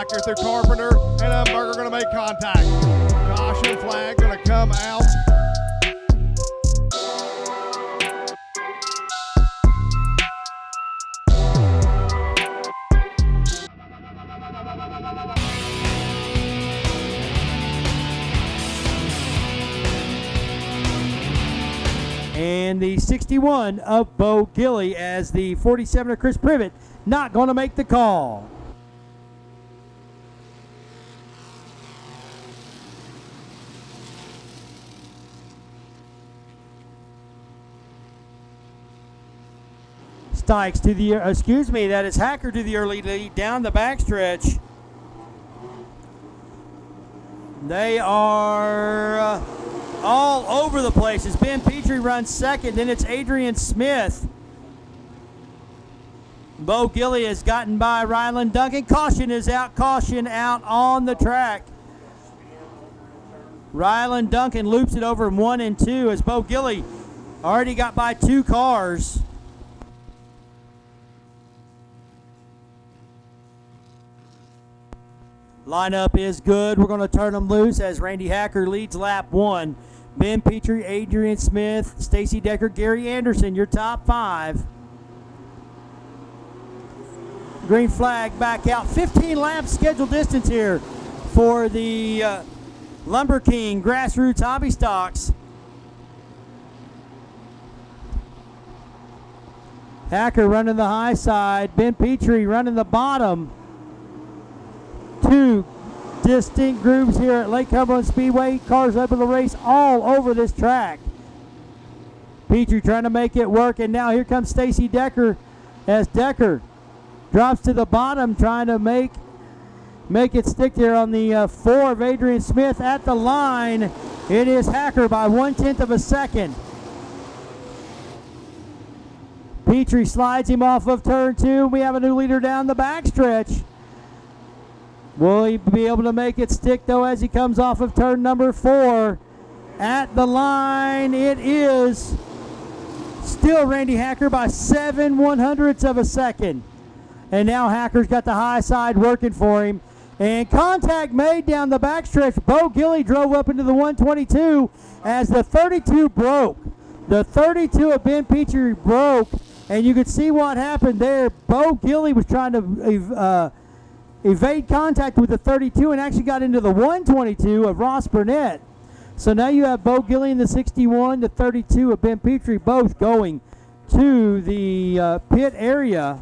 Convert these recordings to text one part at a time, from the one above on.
back here through Carpenter, and Dunbar are going to make contact. Caution flag going to come out. And the 61 of Bo Gilly as the 47 of Chris Privet not going to make the call. Stikes to the, that is Hacker to the early lead down the backstretch. They are all over the place as Ben Petrie runs second, then it's Adrian Smith. Bo Gilly has gotten by Ryland Duncan. Caution out on the track. Ryland Duncan loops it over 1 and 2 as Bo Gilly already got by 2 cars. Lineup is good. We're going to turn them loose as Randy Hacker leads lap 1. Ben Petrie, Adrian Smith, Stacy Decker, Gary Anderson, your top 5. Green flag back out. 15 laps scheduled distance here for the Lumber King Grassroots Hobby Stocks. Hacker running the high side. Ben Petrie running the bottom. 2 distinct groups here at Lake Cumberland Speedway. Cars able to race all over this track. Petrie trying to make it work, and now here comes Stacy Decker as Decker drops to the bottom, trying to make it stick there on the 4 of Adrian Smith. At the line, it is Hacker by 1/10 of a second. Petrie slides him off of turn 2. We have a new leader down the backstretch. Will he be able to make it stick, though, as he comes off of turn number 4? At the line, it is still Randy Hacker by 7/100ths of a second. And now Hacker's got the high side working for him. And contact made down the backstretch. Bo Gilly drove up into the 122 as the 32 broke. The 32 of Ben Petrie broke, and you could see what happened there. Bo Gilly was trying to evade contact with the 32 and actually got into the 122 of Ross Burnett. So now you have Bo Gilly in the 61, the 32 of Ben Petrie, both going to the pit area.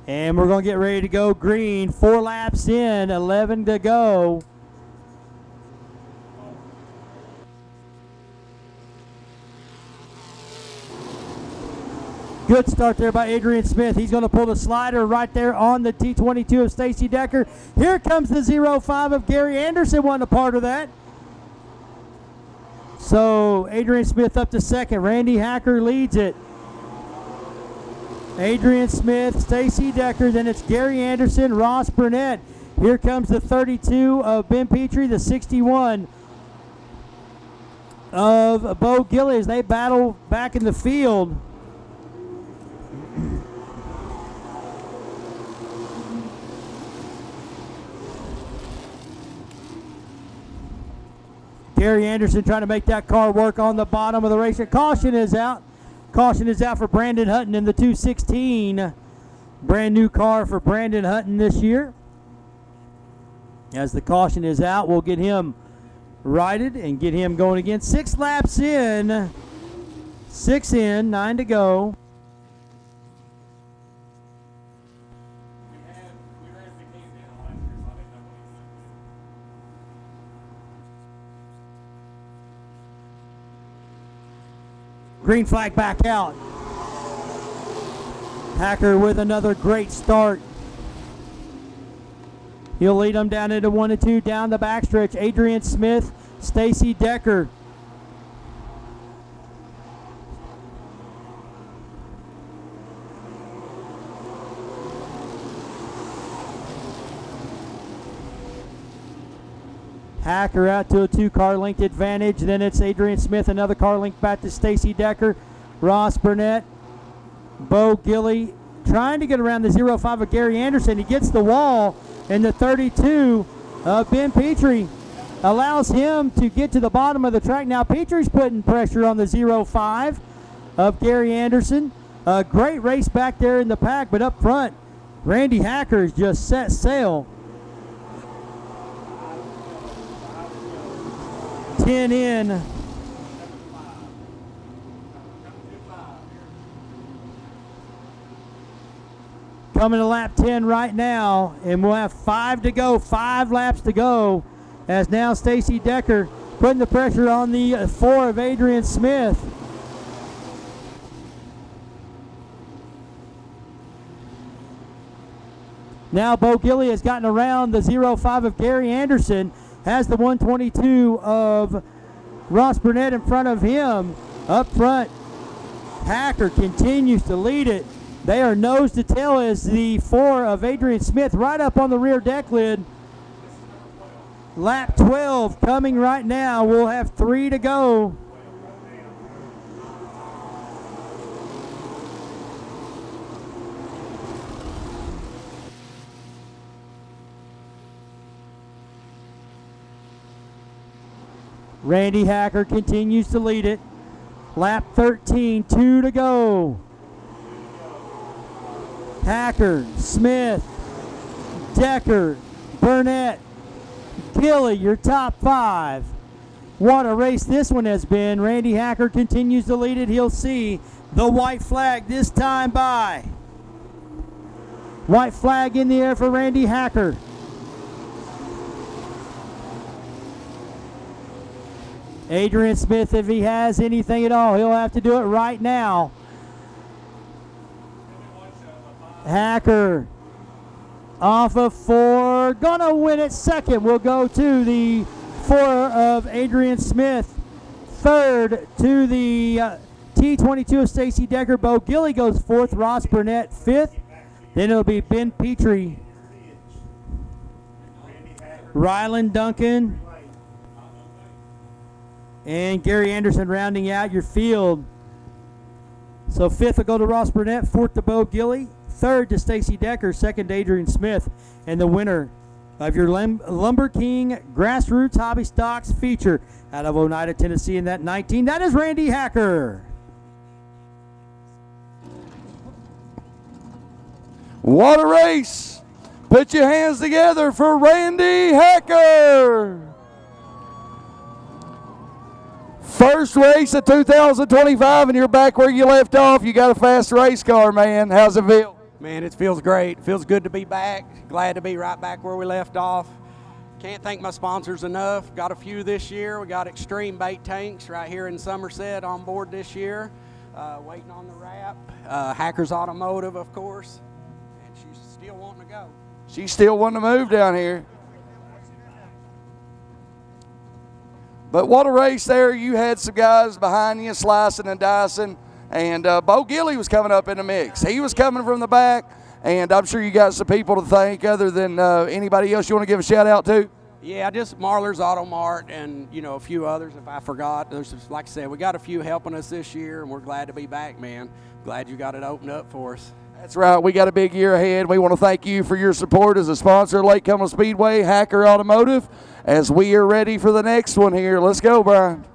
And we're going to get ready to go green. 4 laps in, 11 to go. Good start there by Adrian Smith. He's going to pull the slider right there on the T22 of Stacy Decker. Here comes the 05 of Gary Anderson, wasn't a part of that. So Adrian Smith up to second. Randy Hacker leads it. Adrian Smith, Stacy Decker, then it's Gary Anderson, Ross Burnett. Here comes the 32 of Ben Petrie, the 61 of Bo Gilly as they battle back in the field. Gary Anderson trying to make that car work on the bottom of the race. Caution is out. Caution is out for Brandon Hutton in the 216. Brand new car for Brandon Hutton this year. As the caution is out, we'll get him righted and get him going again. 6 laps in. 6 in, 9 to go. Green flag back out. Hacker with another great start. He'll lead them down into 1 and 2 down the backstretch. Adrian Smith, Stacy Decker. Hacker out to a 2-car length advantage. Then it's Adrian Smith, another car length back to Stacy Decker. Ross Burnett. Bo Gilly trying to get around the 05 of Gary Anderson. He gets the wall, and the 32 of Ben Petrie allows him to get to the bottom of the track. Now Petrie's putting pressure on the 05 of Gary Anderson. A great race back there in the pack, but up front, Randy Hacker's just set sail. 10 in. Coming to lap 10 right now, and we'll have 5 to go, 5 laps to go, as now Stacy Decker putting the pressure on the 4 of Adrian Smith. Now Bo Gilly has gotten around the 05 of Gary Anderson, has the 122 of Ross Burnett in front of him. Up front, Hacker continues to lead it. They are nose to tail as the 4 of Adrian Smith right up on the rear deck lid. Lap 12 coming right now. We'll have 3 to go. Randy Hacker continues to lead it. Lap 13, 2 to go. Hacker, Smith, Decker, Burnett, Gilly, your top 5. What a race this one has been. Randy Hacker continues to lead it. He'll see the white flag this time by. White flag in the air for Randy Hacker. Adrian Smith, if he has anything at all, he'll have to do it right now. Hacker off of 4, gonna win it second. We'll go to the 4 of Adrian Smith. Third to the T22 of Stacy Decker. Bo Gilly goes 4th, Ross Burnett 5th. Then it'll be Ben Petrie, Ryland Duncan, and Gary Anderson rounding out your field. So 5th will go to Ross Burnett, 4th to Bo Gilly, 3rd to Stacy Decker, 2nd to Adrian Smith, and the winner of your Lumber King Grassroots Hobby Stocks feature out of Oneida, Tennessee in that 19, that is Randy Hacker. What a race! Put your hands together for Randy Hacker! First race of 2025, and you're back where you left off. You got a fast race car, man. How's it feel? Man, it feels great. Feels good to be back. Glad to be right back where we left off. Can't thank my sponsors enough. Got a few this year. We got Extreme Bait Tanks right here in Somerset on board this year. Waiting on the wrap. Hackers Automotive, of course. And she's still wanting to go. She's still wanting to move down here. But what a race there. You had some guys behind you slicing and dicing. And Bo Gilly was coming up in the mix. He was coming from the back, and I'm sure you got some people to thank other than anybody else you want to give a shout out to? Yeah, just Marler's Auto Mart and, you know, a few others if I forgot. There's just, like I said, we got a few helping us this year, and we're glad to be back, man. Glad you got it opened up for us. That's right. We got a big year ahead. We want to thank you for your support as a sponsor of Lake Cumberland Speedway, Hacker Automotive, as we are ready for the next one here. Let's go, Brian.